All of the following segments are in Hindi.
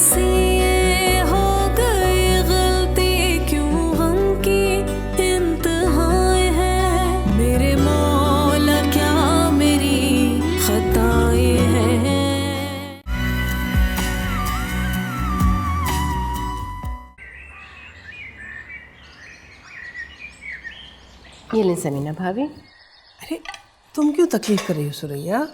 मुझसे ये हो गई गलती, क्यों गम की इंतहाएं हैं मेरे मौला, क्या मेरी खताएं हैं। ये ले समीना भाभी। अरे तुम क्यों तकलीफ कर रही हो सुरैया?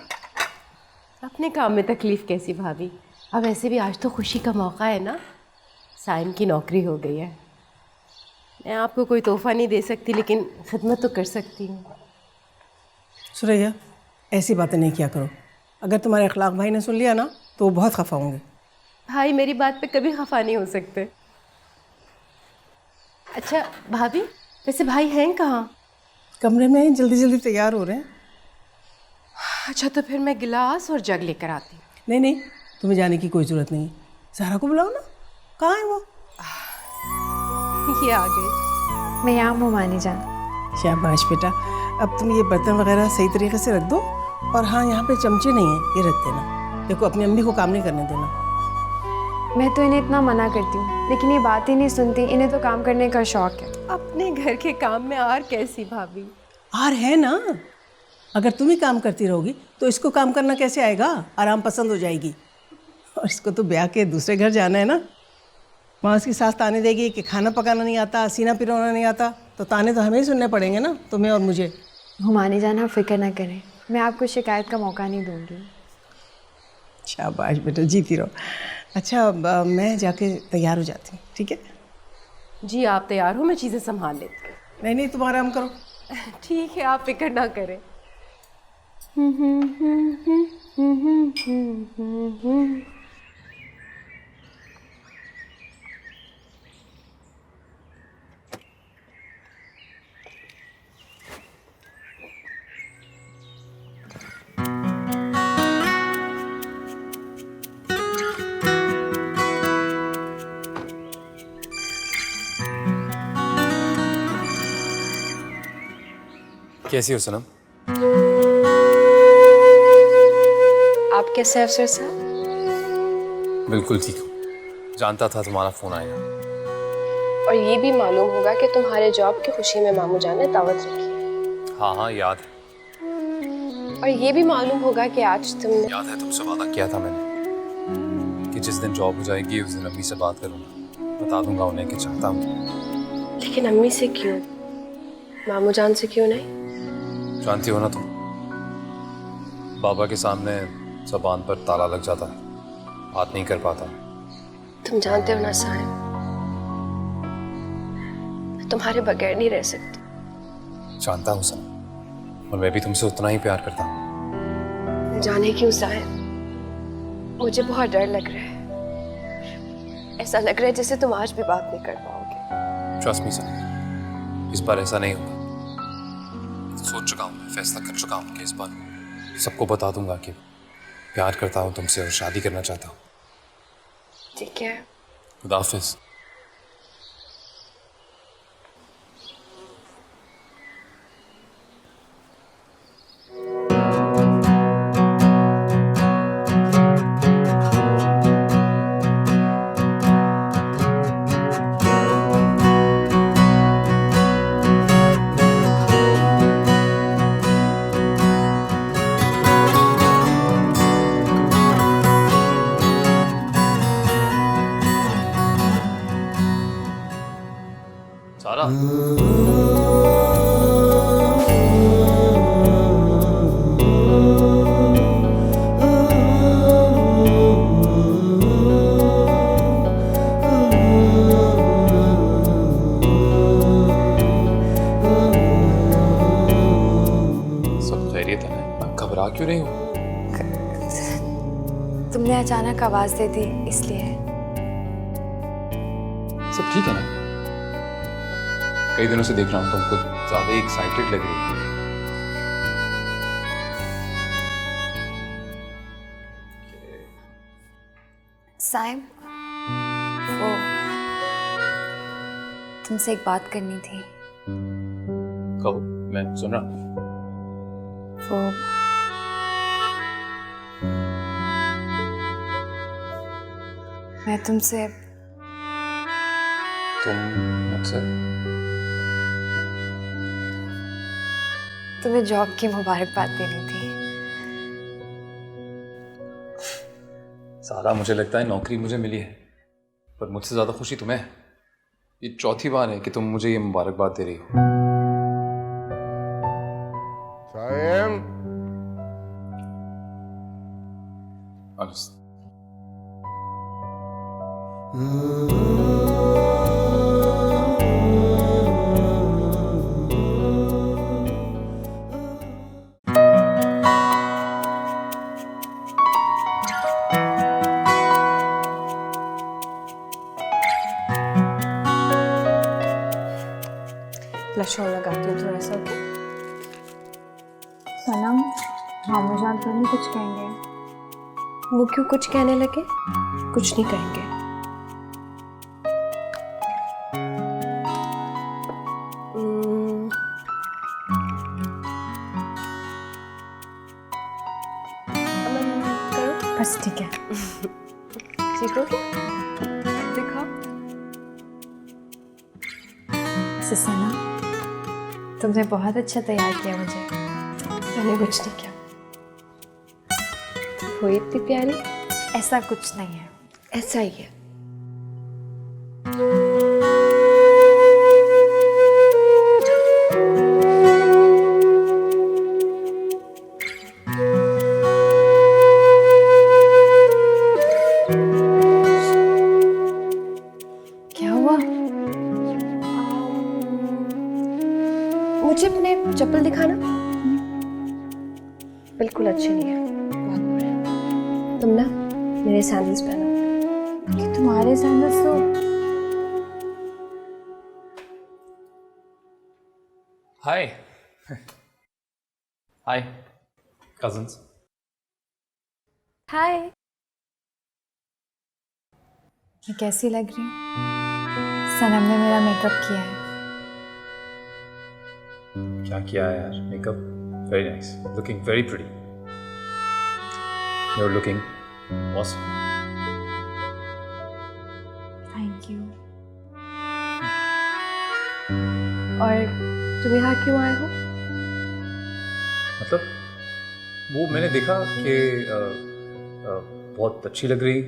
अपने काम में तकलीफ कैसी भाभी? अब वैसे भी आज तो खुशी का मौका है ना, साइम की नौकरी हो गई है। मैं आपको कोई तोहफा नहीं दे सकती, लेकिन खिदमत तो कर सकती हूँ। सुरैया ऐसी बातें नहीं किया करो, अगर तुम्हारे अखलाक भाई ने सुन लिया ना तो वो बहुत खफा होंगे। भाई मेरी बात पे कभी खफा नहीं हो सकते। अच्छा भाभी, वैसे भाई हैं कहाँ? कमरे में जल्दी जल्दी तैयार हो रहे हैं। अच्छा तो फिर मैं गिलास और जग लेकर आती हूँ। नहीं नहीं, तुम्हें जाने की कोई ज़रूरत नहीं। ज़हरा को बुलाओ ना, कहाँ है वो? ये आ गई। मैं यहाँ हूँ मानी जान। शाबाश बेटा, अब तुम ये बर्तन वगैरह सही तरीके से रख दो। और हाँ, यहाँ पे चमचे नहीं हैं, ये रख देना। देखो अपनी अम्मी को काम नहीं करने देना। मैं तो इन्हें इतना मना करती हूँ, लेकिन ये बात ही नहीं सुनती। इन्हें तो काम करने का शौक है। अपने घर के काम में आर कैसी भाभी? आर है ना, अगर तुम ही काम करती रहोगी तो इसको काम करना कैसे आएगा? आराम पसंद हो जाएगी। और इसको तो ब्याह के दूसरे घर जाना है ना, वहाँ उसकी सास ताने देगी कि खाना पकाना नहीं आता, सीना पिरोना नहीं आता, तो ताने तो हमें ही सुनने पड़ेंगे ना, तुम्हें और मुझे। हुमानी जान आप फिक्र ना करें, मैं आपको शिकायत का मौका नहीं दूंगी। शाबाश बेटा, जीती रहो। अच्छा मैं जाके तैयार हो जाती हूँ, ठीक है? जी आप तैयार हो, मैं चीज़ें संभाल लेती हूँ। नहीं नहीं, तुम आराम करो। ठीक है, आप फिक्र ना करें। कैसी हो सनम? आप कैसे अफसर साहब? बिल्कुल ठीक हूँ, जानता था तुम्हारा फोन आएगा। और ये भी मालूम होगा कि तुम्हारे जॉब की खुशी में मामू जान ने दावत रखी है। हाँ हाँ याद है। और ये भी मालूम होगा कि आज तुमने याद है, तुमसे वादा किया था मैंने कि जिस दिन जॉब हो जाएगी उस दिन अम्मी से बात करूँगा, बता दूंगा उन्हें कि चाहता हूँ। लेकिन अम्मी से क्यों, मामू जान से क्यों नहीं? जानती हो ना तुम, बाबा के सामने ज़बान पर ताला लग जाता है, बात नहीं कर पाता। तुम जानते हो ना साहिब, मैं तुम्हारे बगैर नहीं रह सकती। जानता हूँ सनम, और मैं भी तुमसे उतना ही प्यार करता हूँ। जाने क्यों साहिब, मुझे बहुत डर लग रहा है। ऐसा लग रहा है जैसे तुम आज भी बात नहीं कर पाओगे। ट्रस्ट मी सनम, इस बार ऐसा नहीं होगा। सोच चुका हूँ, मैं फैसला कर चुका हूँ कि इस बार सबको बता दूंगा कि प्यार करता हूँ तुमसे और शादी करना चाहता हूँ। ठीक है, खुदा हाफिज़। सारा सब खैरियत है ना? घबरा क्यों रही हो? तुमने अचानक आवाज दे दी इसलिए। सब ठीक है ना? कई दिनों से देख रहा हूँ तुम कुछ ज्यादा ही एक्साइटेड लग रही हो। साइम, वो तुमसे एक बात करनी थी। कहो, मैं सुन रहा हूँ। वो मैं तुमसे तुम मुझसे तुम्हें जॉब की मुबारकबाद देनी थी। सारा मुझे लगता है नौकरी मुझे मिली है, पर मुझसे ज़्यादा खुशी तुम्हें है। ये चौथी बार है कि तुम मुझे ये मुबारकबाद दे रही हो। सायम, Honest. ब्लश ऑन लगाती हूँ थोड़ा सा। ओके सनम, मामू जान तो नहीं कुछ कहेंगे? वो क्यों कुछ कहने लगे? कुछ नहीं कहेंगे। अमन करो। बस ठीक है। ठीक हो गया? दिखाओ। सनम, तुमने बहुत अच्छा तैयार किया मुझे। मैंने कुछ नहीं किया। हो इतनी प्यारी। ऐसा कुछ नहीं है। ऐसा ही है। क्या हुआ? मुझे अपने चप्पल दिखाना। बिल्कुल अच्छी नहीं है, बहुत बुरे हैं। तुम ना मेरे सैंडल्स पहनो। कि तुम्हारे सैंडल्स तो हाय हाय कजन्स। हाय। मैं कैसी लग रही हूँ? सनम ने मेरा मेकअप किया है। क्या किया है यार? Makeup very nice, looking very pretty, you are looking awesome. Thank you. और तुम यहाँ क्यों आए हो? मतलब वो मैंने देखा कि बहुत अच्छी लग रही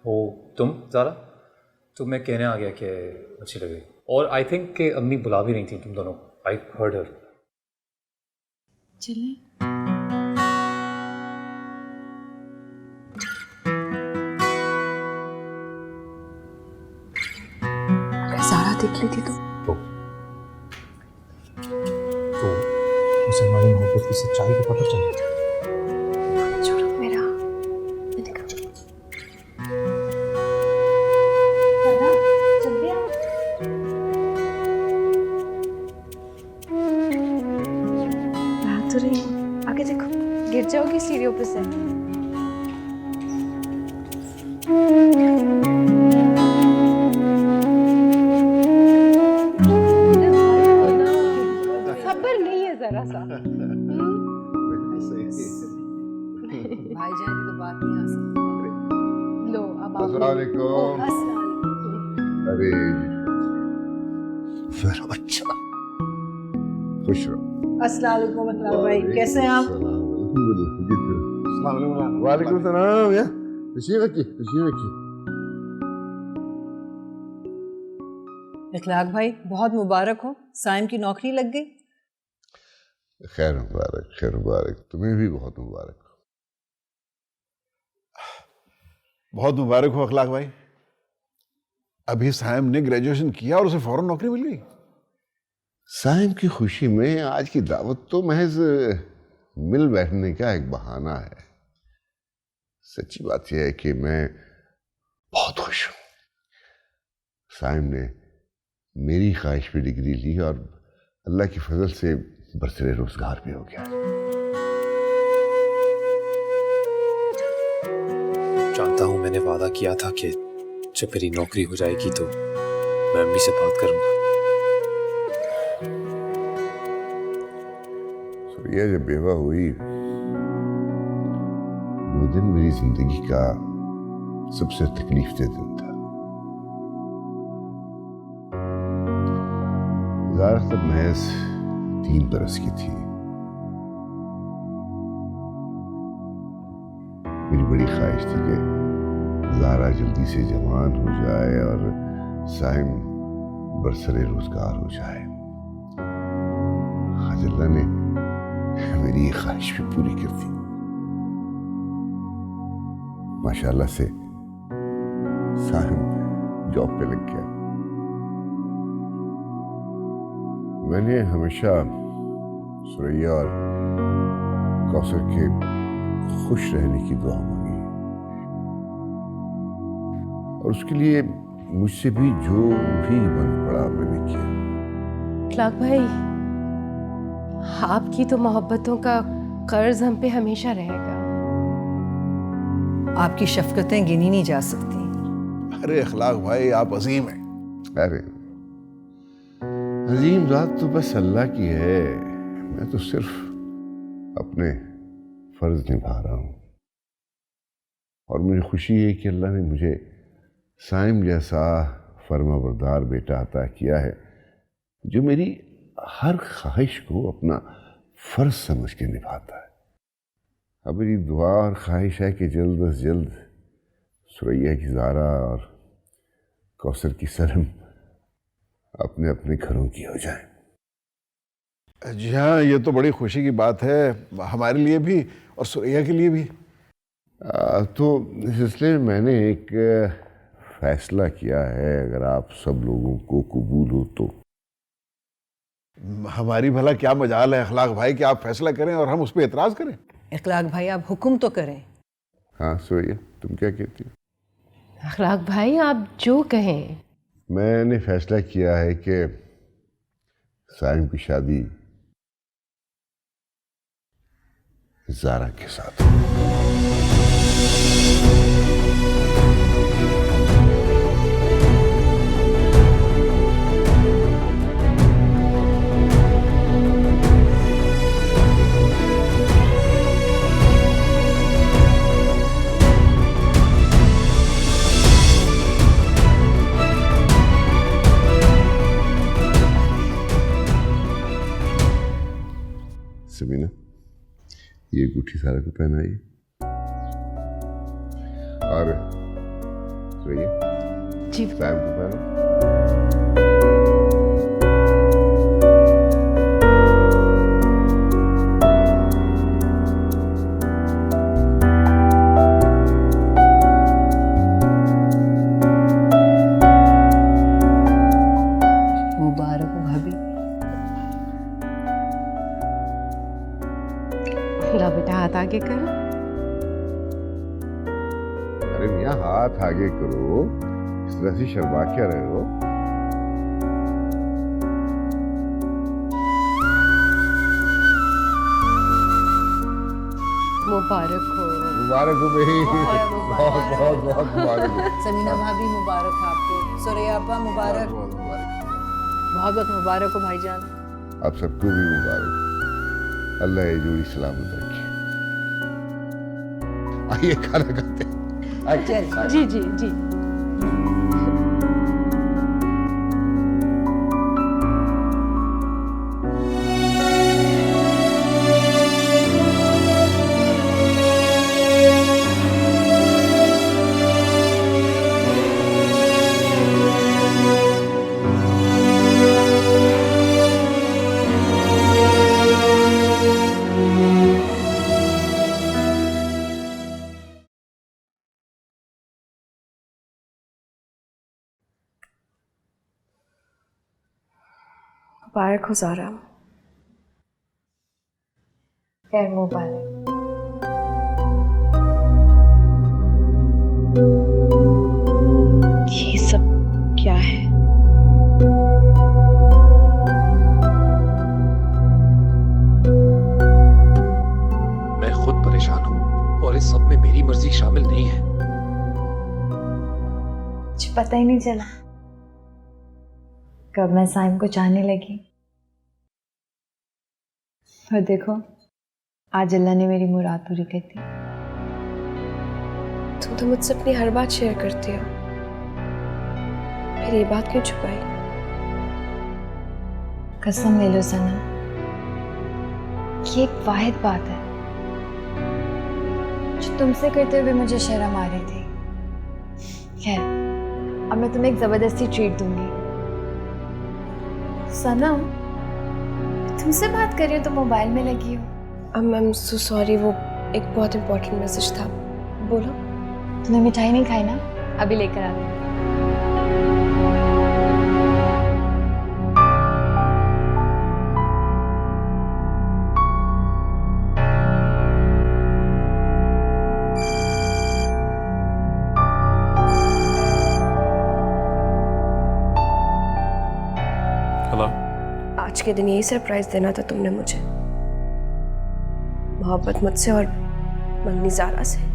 हो तुम ज़रा, तो मैं कहने आ गया कि अच्छी लग रही। और आई थिंक कि अम्मी बुला भी रही थी तुम दोनों। आई हर्ड हर। चलें? अगर सारा देख ली थी तो मुसलमानी मोहब्बत की सच्चाई को पता चले। छोड़ो मेरा। मैंने कहा तो रही हूँ। आगे देखो, गिर जाओगी सीढ़ियों पे से। सब्र नहीं है जरा सा। भाईजान की तो बात नहीं आ सकती। लो अब आप। अस्सलाम वालेकुम। अरे फिर अच्छा, खुश रहो। अस्सलाम वालेकुम अतलाक भाई, कैसे हैं आप? वालेकुम सलाम। या तशरीफ रखिए, तशरीफ रखिए। इखलाक भाई, बहुत मुबारक हो, साइम की नौकरी लग गई। खैर मुबारक, खैर मुबारक। तुम्हें भी बहुत मुबारक। बहुत मुबारक हो अखलाक भाई। अभी साइम ने ग्रेजुएशन किया और उसे फौरन नौकरी मिल गई। साइम की खुशी में आज की दावत तो महज मिल बैठने का एक बहाना है। सच्ची बात यह है कि मैं बहुत खुश हूं। साइम ने मेरी ख्वाहिश पे डिग्री ली और अल्लाह की फजल से बरसरे रोजगार भी हो गया। जानता हूं मैंने वादा किया था कि जब मेरी नौकरी हो जाएगी तो मैं अम्मी से बात करूंगा। सूर्या जब बेवा हुई वो दिन मेरी जिंदगी का सबसे तकलीफ दे दिन था। ज़ारा तब महज 3 बरस की थी। मेरी बड़ी ख्वाहिश थी कि ज़ारा जल्दी से जवान हो जाए और साइम बरसरे रोजगार हो जाए। आज अल्लाह ने मेरी ये ख्वाहिश भी पूरी कर दी। माशाल्लाह से साइम जॉब पे लग गया। मैंने हमेशा सुरैया और कौसर के खुश रहने की दुआ मांगी और उसके लिए मुझसे भी जो भी बन पड़ा मैंने किया। इखलाक भाई, आपकी तो मोहब्बतों का कर्ज हम पे हमेशा रहेगा। आपकी शफकतें गिनी नहीं जा सकती। अरे इखलाक भाई, आप अजीम हैं। अरे अजीम जात तो बस अल्लाह की है, मैं तो सिर्फ अपने फर्ज निभा रहा हूं। और मुझे खुशी है कि अल्लाह ने मुझे साइम जैसा फर्माबरदार बेटा अता किया है जो मेरी हर ख्वाहिश को अपना फर्ज समझ के निभाता है। अब मेरी दुआ और ख्वाहिश है कि जल्द अज जल्द सुरैया की ज़ारा और कौसर की सरम अपने अपने घरों की हो जाए। जी हाँ, ये तो बड़ी खुशी की बात है हमारे लिए भी और सुरैया के लिए भी। तो इस सिलसिले में मैंने एक फैसला किया है, अगर आप सब लोगों को कबूल हो तो। हमारी भला क्या मजाल है इखलाक भाई कि आप फैसला करें और हम उस पर एतराज़ करें। इखलाक भाई, आप हुक्म तो करें। हाँ सुरैया, तुम क्या कहती हो? इखलाक भाई, आप जो कहें। मैंने फैसला किया है कि साइम की शादी ज़ारा के साथ। समीना, ये अंगूठी सारा को पहनाइए। और जी साइम को पहना। मुबारक हो भाभी। ला बेटा, हाथ आगे करो। अरे मियाँ, हाथ आगे करो, इस तरह से शर्मा क्या रहे हो? मुबारक हो। मुबारक हो भाई, बहुत बहुत बहुत मुबारक हो। समीना भाभी मुबारक आपको। सुरैया आपा मुबारक। बहुत मुबारक। बहुत बहुत मुबारक हो भाईजान। आप सबको भी मुबारक। अल्लाह ये जोड़ी सलामत रखे। आइए खाना खाते हैं। आइए। जी जी जी। मुबारक हो ज़ारा। खैर मुबारक। ये सब क्या है? मैं खुद परेशान हूं और इस सब में मेरी मर्जी शामिल नहीं है। मुझे पता ही नहीं चला कब मैं साइम को चाहने लगी। और देखो, आज अल्लाह ने मेरी मुराद पूरी कर दी। तुम तुम मुझसे अपनी हर बात शेयर करती हो, फिर ये बात क्यों छुपाई? कसम ले लो सनम, ये एक वाहिद बात है जो तुमसे करते हुए मुझे शर्म आ रही थी। खैर, अब मैं तुम्हें एक जबरदस्ती ट्रीट दूंगी। सनम, तुमसे बात कर रही हो तो मोबाइल में लगी हो। आई एम सो सॉरी, वो एक बहुत इंपॉर्टेंट मैसेज था। बोलो। तुम्हें मिठाई नहीं खाई ना? अभी लेकर आती हूँ। हेलो। आज के दिन यही सरप्राइज देना था तुमने मुझे, मोहब्बत मुझसे और मंगनी ज़ारा से।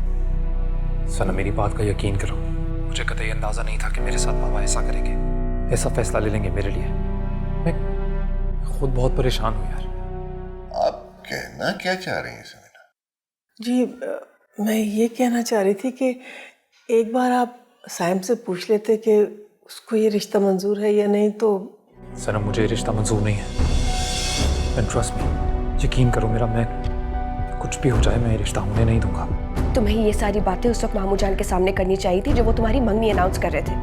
सनम, मेरी बात का यकीन करो, मुझे कतई अंदाजा नहीं था कि मेरे साथ पापा ऐसा करेंगे, ऐसा फैसला ले लेंगे मेरे लिए। मैं खुद बहुत परेशान हूँ यार। आप कहना क्या चाह रही हैं समीना? जी मैं ये कहना चाह रही थी कि एक बार आप साइम से पूछ लेते कि उसको ये रिश्ता मंजूर है या नहीं। तो सनम, मुझे ये रिश्ता मंजूर नहीं है। एंड ट्रस्ट मी, यकीन करो मेरा, मैं कुछ भी हो जाए मैं ये रिश्ता होने नहीं दूंगा। तुम्हें ये सारी बातें उस वक्त मामू जान के सामने करनी चाहिए थी जब वो तुम्हारी मंगनी अनाउंस कर रहे थे।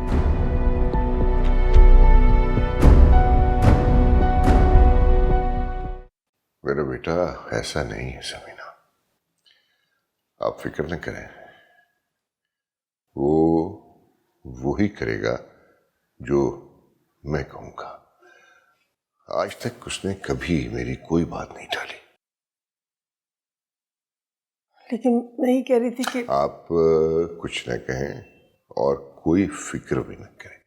मेरा बेटा ऐसा नहीं है समीना, आप फिक्र न करें। वो ही करेगा जो मैं कहूंगा। आज तक उसने कभी मेरी कोई बात नहीं टाली। लेकिन मैं ये कह रही थी कि आप कुछ न कहें और कोई फिक्र भी न करें।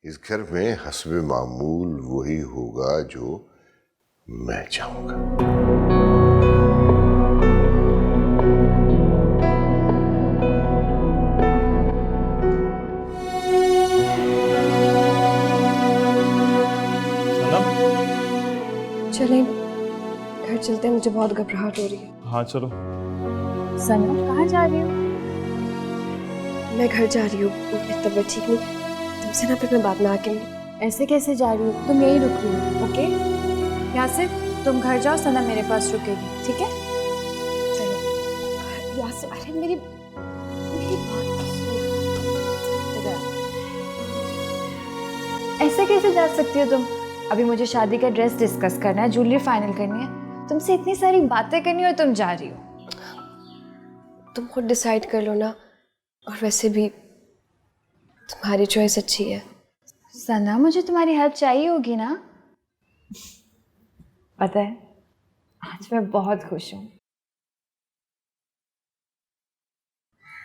इस घर में हस्बे मामूल वही होगा जो मैं चाहूंगा। चलें, घर चलते हैं, मुझे बहुत घबराहट हो रही है। हाँ चलो। सनम, कहाँ जा रही हो? मैं घर जा रही हूँ, मेरी तबीयत ठीक नहीं, तुमसे ना फिर मैं बाद में आके ऐसे कैसे जा रही हो? तुम यहीं रुक रही हो, ओके? यासिर, तुम घर जाओ, सनम मेरे पास रुकेगी, ठीक है? चलो। यासिर, अरे मेरी बात ऐसे कैसे जा सकती हो तुम? अभी मुझे शादी का ड्रेस डिस्कस करना है, ज्वेलरी फाइनल करनी है, तुमसे इतनी सारी बातें करनी है और तुम जा रही हो। तुम खुद डिसाइड कर लो ना, और वैसे भी तुम्हारी चॉइस अच्छी है। सना, मुझे तुम्हारी हेल्प चाहिए होगी ना? पता है, आज मैं बहुत खुश हूँ।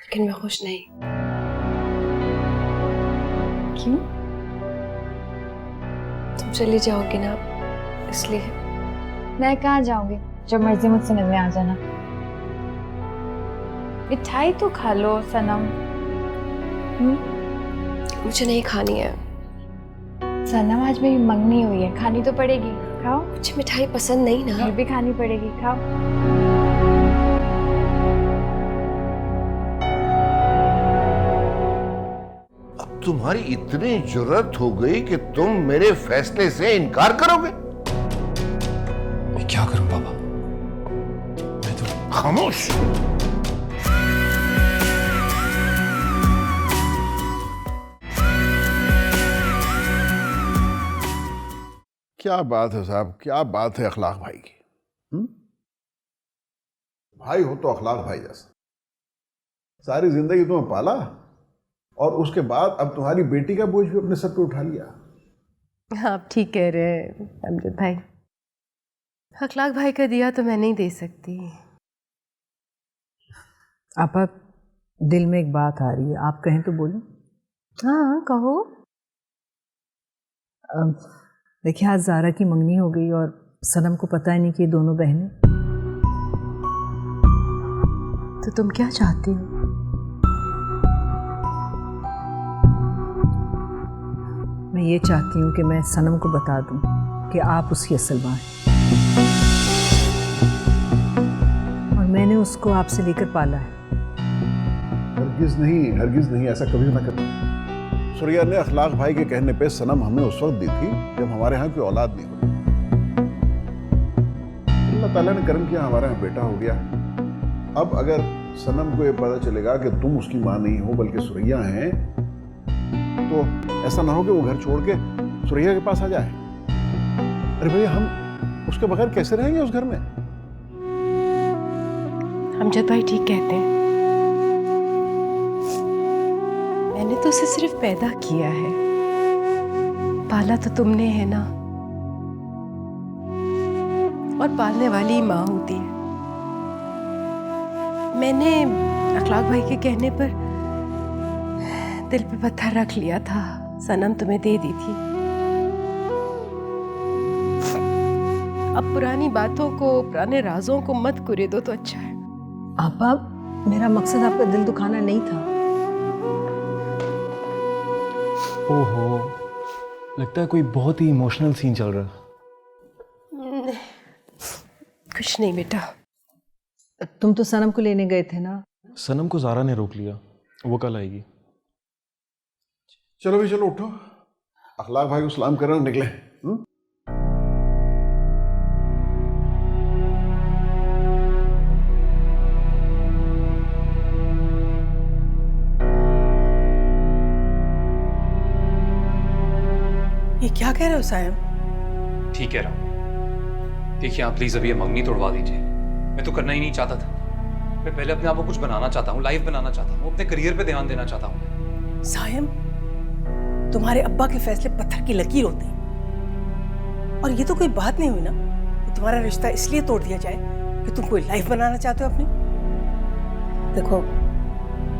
लेकिन मैं खुश नहीं। क्यों? तुम चली जाओगी ना, इसलिए। मैं कहाँ जाऊंगी? जब मर्जी मुझसे मिलने आ जाना। मिठाई तो खा लो सनम। मुझे नहीं खानी है। सनम, आज मेरी मंगनी हुई है, खानी तो पड़ेगी, खाओ। मुझे मिठाई पसंद नहीं ना। फिर भी खानी पड़ेगी, खाओ। अब तुम्हारी इतनी जरूरत हो गई कि तुम मेरे फैसले से इनकार करोगे? मैं क्या करूं बाबा, मैं तो खामोश। क्या बात है साहब, क्या बात है अखलाक भाई की। भाई हो तो अखलाक भाई जैसा। सारी जिंदगी तुम्हें पाला और उसके बाद अब तुम्हारी बेटी का बोझ भी अपने सर पे उठा लिया। आप ठीक कह रहे हैं अमजद भाई, अखलाक भाई का दिया तो मैं नहीं दे सकती। आपा, दिल में एक बात आ रही है, आप कहें तो बोलो। हाँ कहो। देखिए, आज ज़ारा की मंगनी हो गई और सनम को पता ही नहीं कि ये दोनों बहनें। तो तुम क्या चाहती हो? मैं ये चाहती हूँ कि मैं सनम को बता दूँ कि आप उसकी असल माँ हैं और मैंने उसको आपसे लेकर पाला है। हरगिज नहीं, ऐसा कभी ना कर। सुरैया ने अखलाक भाई के कहने पे सनम हमें उस वक्त दी थी जब हमारे यहाँ कोई औलाद नहीं हुई। अल्लाह ताला ने करम किया, हमारे यहाँ बेटा हो गया। अब अगर सनम को ये पता चलेगा कि तुम उसकी माँ नहीं हो बल्कि सुरैया हैं, तो ऐसा ना हो कि वो घर छोड़ के सुरैया के पास आ जाए। अरे भैया, हम उसके बगैर कैसे रहेंगे उस घर में? अमजद भाई ठीक कहते हैं। मैंने तो उसे सिर्फ पैदा किया है, पाला तो तुमने है ना, और पालने वाली माँ होती है। मैंने अखलाक भाई के कहने पर दिल पे पत्थर रख लिया था, सनम तुम्हें दे दी थी। अब पुरानी बातों को, पुराने राजों को मत कुरे दो तो अच्छा है। आपा, मेरा मकसद आपका दिल दुखाना नहीं था। ओहो, लगता है कोई बहुत ही इमोशनल सीन चल रहा है। कुछ नहीं बेटा। तुम तो सनम को लेने गए थे ना? सनम को ज़ारा ने रोक लिया, वो कल आएगी। चलो भी, चलो उठो, अखलाक भाई को सलाम करने निकले। ये क्या कह रहे हो सायम? ठीक कह रहा हूँ। देखिए आप प्लीज अभी ये मंगनी तोड़वा दीजिए। मैं तो करना ही नहीं चाहता था। मैं पहले अपने आप को कुछ बनाना चाहता हूँ, लाइफ बनाना चाहता हूँ, अपने करियर पे ध्यान देना चाहता हूँ। सायम, तुम्हारे अब्बा के फैसले पत्थर की लकीर होते हैं, और ये तो कोई बात नहीं हुई ना कि तुम्हारा रिश्ता इसलिए तोड़ दिया जाए कि तुम कोई लाइफ बनाना चाहते हो अपनी। देखो,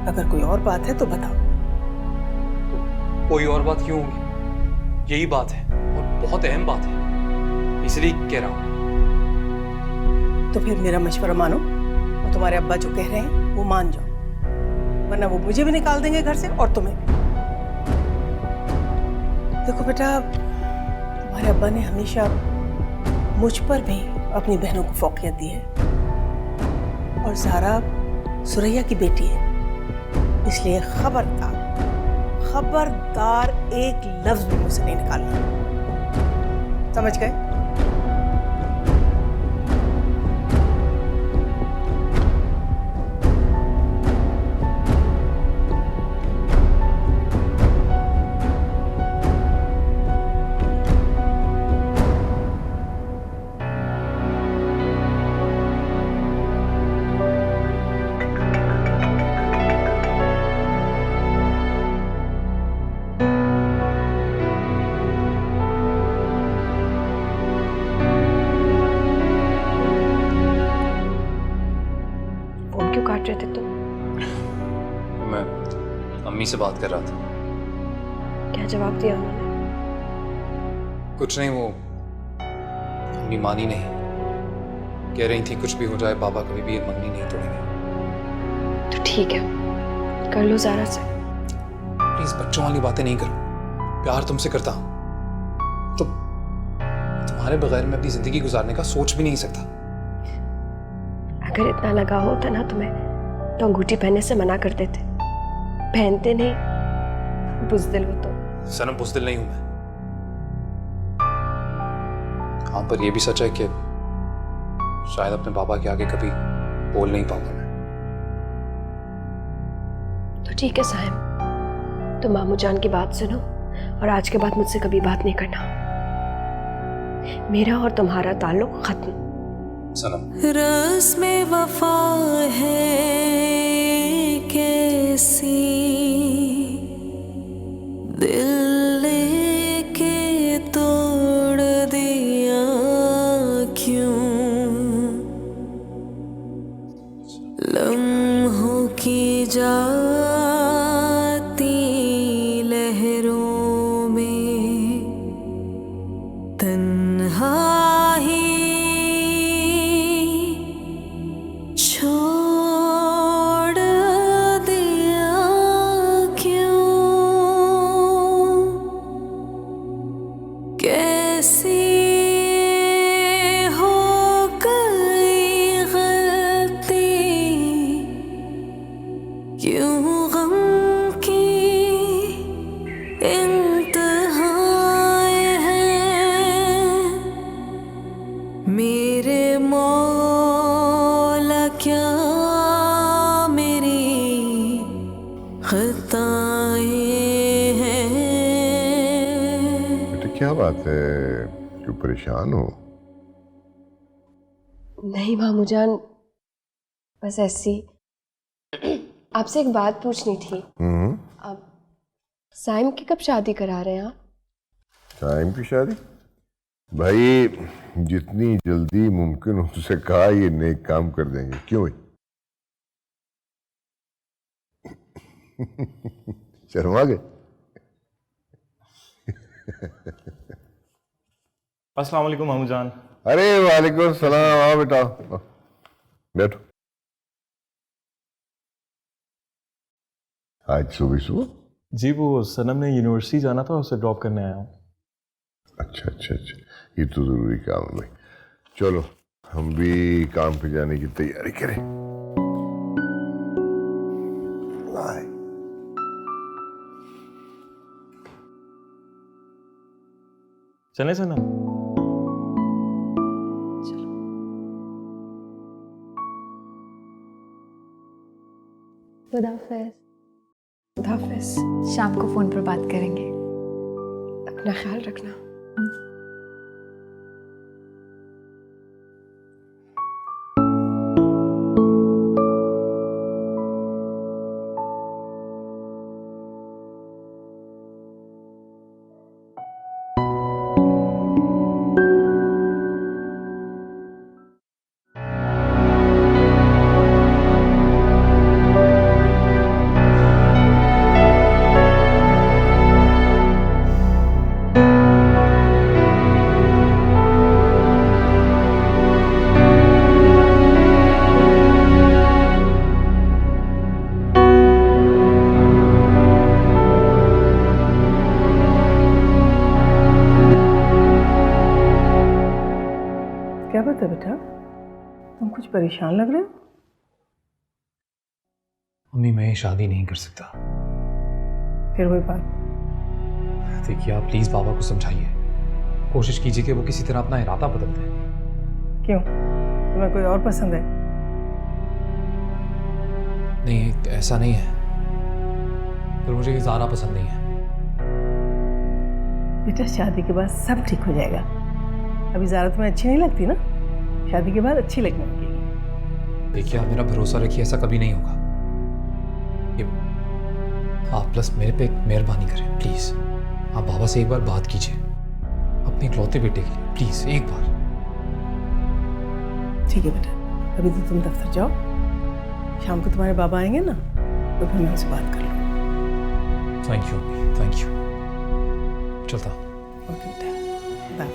अगर कोई और बात है तो बताओ। कोई और बात क्यों होगी? यही बात है, और बहुत अहम बात है, इसलिए कह रहा हूँ। तो फिर मेरा मशवरा मानो, और तुम्हारे अब्बा जो कह रहे हैं वो मान जाओ, वरना वो मुझे भी निकाल देंगे घर से और तुम्हें। देखो बेटा, तुम्हारे अब्बा ने हमेशा मुझ पर भी अपनी बहनों को फौकियत दी है, और ज़ारा सुरैया की बेटी है, इसलिए खबरदार खबरदार एक लफ्ज भी मुझसे नहीं निकालना, समझ गए? काट रहे थे तुम? मैं अम्मी से बात कर रहा था। क्या जवाब दिया उन्होंने? कुछ नहीं, वो अम्मी मानी नहीं, कह रही थी कुछ भी हो जाए बाबा कभी भी ये मंगनी नहीं तोड़ेंगे। तो ठीक है, कर लो ज़ारा से। प्लीज बच्चों वाली बातें नहीं करो, प्यार तुमसे करता हूं, तो तुम्हारे बगैर मैं अपनी जिंदगी गुजारने का सोच भी नहीं सकता। अगर इतना लगा होता ना तुम्हें तो अंगूठी पहनने से मना कर देते। पहनते नहीं, बुज़दिल हो तो। सनम बुज़दिल नहीं हूं मैं। हाँ, पर यह भी सच है कि शायद अपने बाबा के आगे कभी बोल नहीं पाऊंगा मैं। तो ठीक है साहिब, तो मामू जान की बात सुनो, और आज के बाद मुझसे कभी बात नहीं करना। मेरा और तुम्हारा ताल्लुक खत्म। सनम, रस्म वफा है कैसी, दिल लेके तोड़ दिया क्यों, लम्हों की जाती लहरों में तन्हाई छोड़ दिया क्यों, कैसी हो गई गलती, क्यों क्या बात है, क्यों परेशान हो? नहीं मामू जान, बस ऐसी आपसे एक बात पूछनी थी। अब साइम की कब शादी करा रहे हैं आप? साइम की शादी? भाई जितनी जल्दी मुमकिन हो उसे कहा ये नेक काम कर देंगे। क्यों भाई? शर्मा गए? अस्सलाम वालेकुम मामू जान। अरे वालेकुम सलाम, आओ बेटा आओ, बैठो। आज सुबह सुबह? जी वो सनम ने यूनिवर्सिटी जाना था, उसे ड्रॉप करने आया हूँ। अच्छा अच्छा अच्छा, ये तो जरूरी काम है भाई। चलो हम भी काम पे जाने की तैयारी करें। लाए। चले सनम? खुदाफिज। खुदाफिज। शाम को फ़ोन पर बात करेंगे। अपना ख्याल रखना। क्या बात है बेटा, तुम कुछ परेशान लग रहे हो? मम्मी मैं ये शादी नहीं कर सकता। फिर वही बात। देखिए आप प्लीज बाबा को समझाइए, कोशिश कीजिए कि वो किसी तरह अपना इरादा बदल दें। क्यों, तुम्हें कोई और पसंद है? नहीं ऐसा नहीं है, पर मुझे ये ज़ारा पसंद नहीं है। बेटा शादी के बाद सब ठीक हो जाएगा। अभी ज़ारा तुम्हें अच्छी नहीं लगती ना, शादी के बाद अच्छी लगने लगेगी। देखिए आप मेरा भरोसा रखिए, ऐसा कभी नहीं होगा। ये आप प्लस मेरे पे एक मेहरबानी करें प्लीज़। आप बाबा से एक बार बात कीजिए अपने इकलौते बेटे के लिए, प्लीज़ एक बार। ठीक है बेटा, अभी तो तुम दफ्तर जाओ, शाम को तुम्हारे बाबा आएंगे ना तो फिर मैं उनसे बात कर लूँगी। थैंक यू अम्मी, थैंक यू। चलता हूँ। ओके बेटा, बाय।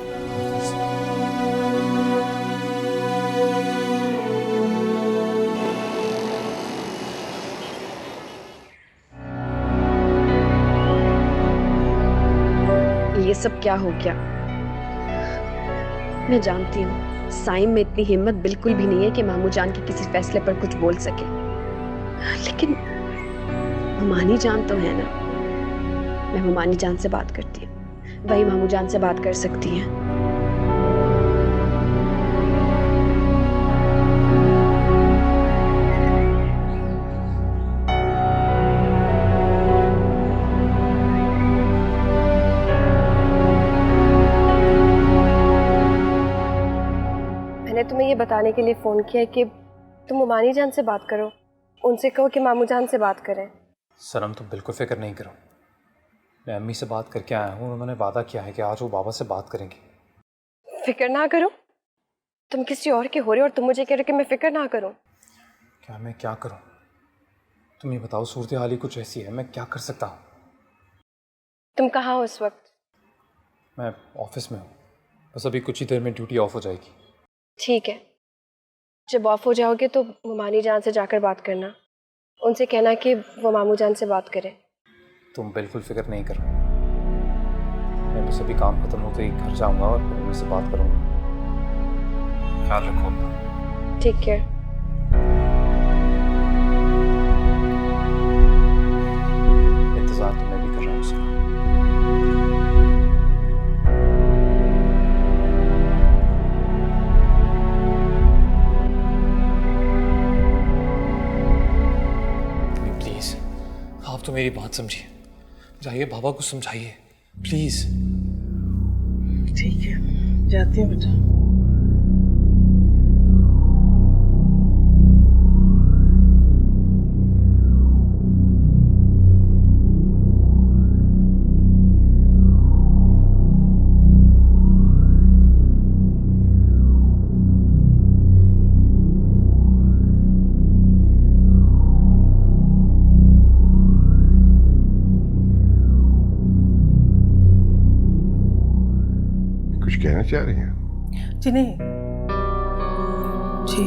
ये सब क्या हो गया? मैं जानती हूँ साइम में इतनी हिम्मत बिल्कुल भी नहीं है कि मामू जान के किसी फैसले पर कुछ बोल सके, लेकिन हुमानी जान तो है ना। मैं हुमानी जान से बात करती हूँ, वही मामू जान से बात कर सकती हैं। मैंने तुम्हें ये बताने के लिए फ़ोन किया है कि तुम हुमानी जान से बात करो, उनसे कहो कि मामू जान से बात करें। सनम तुम बिल्कुल फिक्र नहीं करो, मैं अम्मी से बात करके आया हूँ। उन्होंने वादा किया है कि आज वो बाबा से बात करेंगे। फिक्र ना करो? तुम किसी और के हो रहे हो और तुम मुझे कह रहे हो कि मैं फिक्र ना करूं? क्या मैं क्या करूँ, तुम ये बताओ। सूरत हाल ही कुछ ऐसी है, मैं क्या कर सकता हूँ। तुम कहाँ हो इस वक्त? मैं ऑफिस में हूँ, बस अभी कुछ ही देर में ड्यूटी ऑफ हो जाएगी। ठीक है, जब ऑफ हो जाओगे तो हुमानी जान से जाकर बात करना, उनसे कहना कि वो मामू जान से बात करें। तुम बिल्कुल फिक्र नहीं करो, मैं बस अभी काम खत्म होते ही घर जाऊंगा और फिर उनसे बात करूंगा। ख्याल रखो अपना। ठीक है। इंतजार तो मैं भी कर रहा हूँ उसका। प्लीज आप तो मेरी बात समझिए, जाइए बाबा को समझाइए प्लीज। ठीक है, जाती हूँ बेटा। कुछ कहना चाह रही हैं? जी नहीं, जी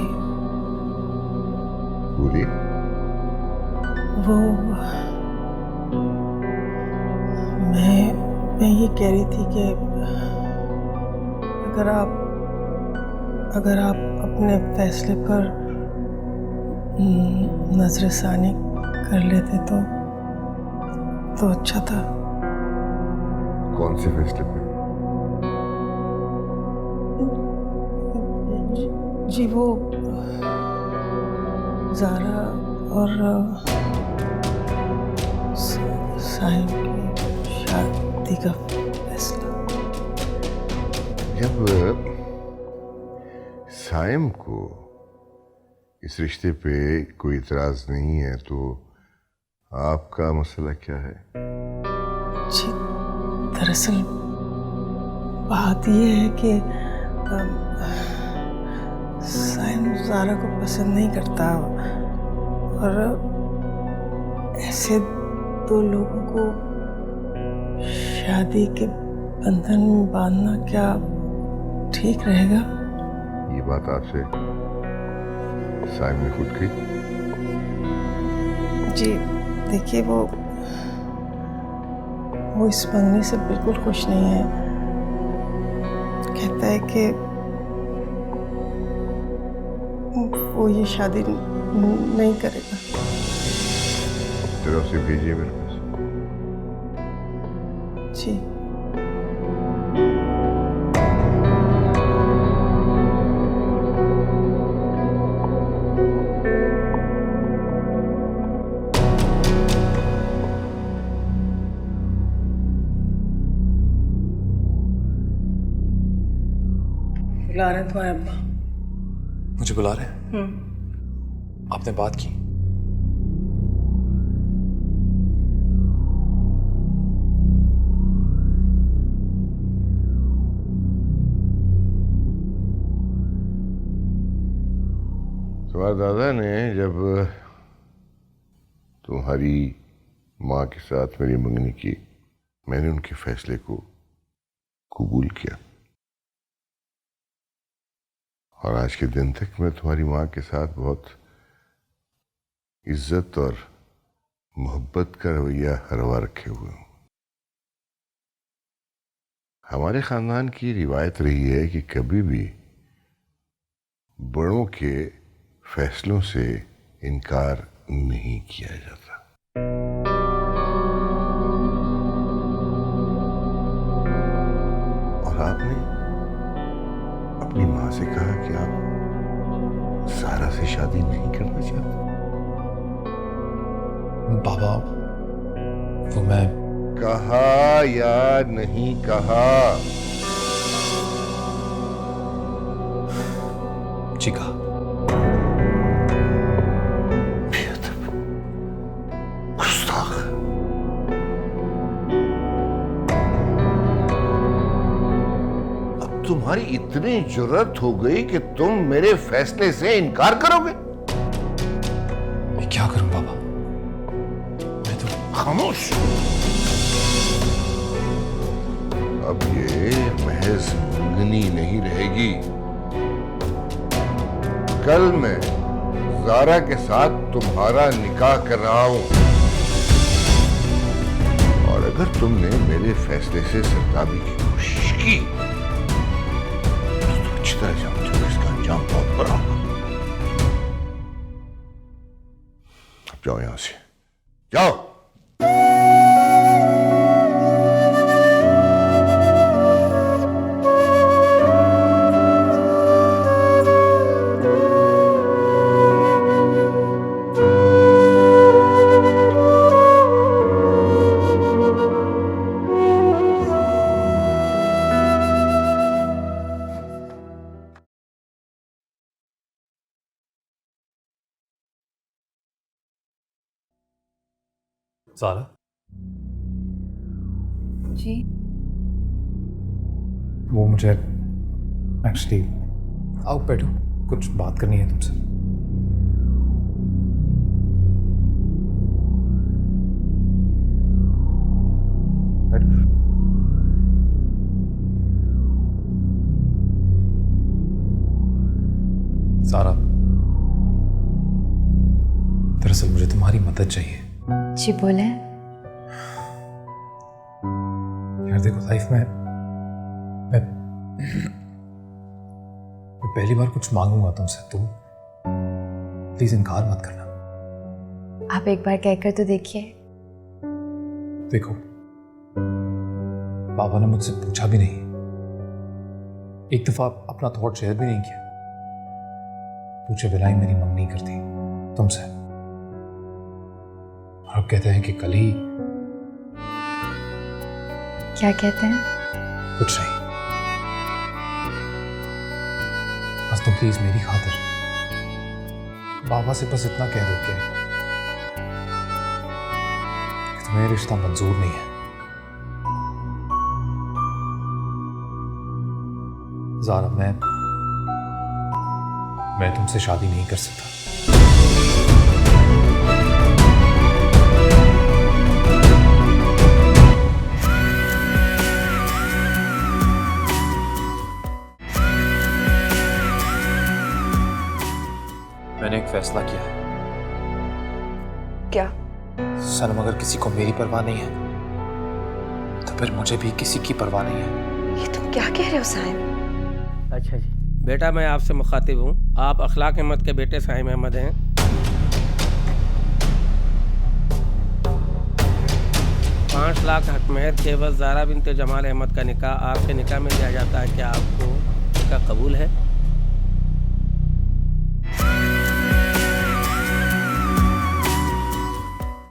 बोलिए। वो मैं ये कह रही थी कि अगर आप अपने फैसले पर नजरसानी कर लेते तो अच्छा था। कौन से फैसले पे? जी वो ज़ारा और साहिब की शादी का फैसला। जब साइम को इस रिश्ते पे कोई इतराज नहीं है तो आपका मसला क्या है? जी दरअसल बात ये है कि साइम ज़ारा को पसंद नहीं करता और ऐसे दो लोगों को शादी के बंधन में बांधना क्या ठीक रहेगा? ये बात आपसे साइम ने खुद कही? जी देखिए वो इस मंगनी से बिल्कुल खुश नहीं है। कहता है कि वो ये शादी नहीं करेगा। जरा उसे भेजिए मेरे पास। जी बुला रहे हैं तुम्हारे अब्बा। मुझे बुला रहे हैं? आपने बात की? तुम्हारे दादा ने जब तुम्हारी माँ के साथ मेरी मंगनी की, मैंने उनके फैसले को कबूल किया और आज के दिन तक मैं तुम्हारी माँ के साथ बहुत इज्जत और मोहब्बत का रवैया हरवा रखे हुए हूँ। हमारे खानदान की रिवायत रही है कि कभी भी बड़ों के फैसलों से इनकार नहीं किया जाता। और आपने अपनी माँ से कहा कि आप सारा से शादी नहीं करना चाहते। बाबा वो मैं कहा या नहीं कहा? जी कहा। गुस्ताख। अब तुम्हारी इतनी जुर्रत हो गई कि तुम मेरे फैसले से इनकार करोगे? मैं क्या करूं बाबा? मैं तो खामोश। अब ये महज मंगनी नहीं रहेगी। कल मैं ज़ारा के साथ तुम्हारा निकाह कर रहा हूं और अगर तुमने मेरे फैसले से सरताबी की कोशिश की तो तुम अच्छी तरह जानते हो इसका अंजाम बहुत बड़ा होगा। अब जाओ यहां से, जाओ। सारा जी वो मुझे एक्चुअली आओ बैठो, कुछ बात करनी है तुमसे। बैठो। सारा, दरअसल मुझे तुम्हारी मदद चाहिए। जी बोले। यार देखो, लाइफ में मैं पहली बार कुछ मांगूंगा तुमसे, तुम प्लीज इनकार मत करना। आप एक बार कहकर तो देखिए। देखो, पापा ने मुझसे पूछा भी नहीं, एक दफा अपना थॉट शेयर भी नहीं किया, पूछे बिना ही मेरी मंगनी करती तुमसे। और अब कहते हैं कि कल ही। क्या कहते हैं? कुछ नहीं, बस तुम प्लीज मेरी खातिर बाबा से बस इतना कह दो कि तुम्हें रिश्ता मंजूर नहीं है। ज़ारा, मैं तुमसे शादी नहीं कर सकता। मैंने एक फैसला किया है। क्या? सनम, अगर किसी को मेरी परवाह नहीं है तो फिर मुझे भी किसी की परवाह नहीं है। ये तुम क्या कह रहे हो साइम? अच्छा जी बेटा, मैं आपसे मुखातिब हूँ। आप अखलाक अहमद के बेटे साइम अहमद हैं। $5 लाख हकमहर के एवज ज़ारा बिनते जमाल अहमद का निकाह आपके निकाह में दिया जाता है। क्या आपको इसका कबूल है?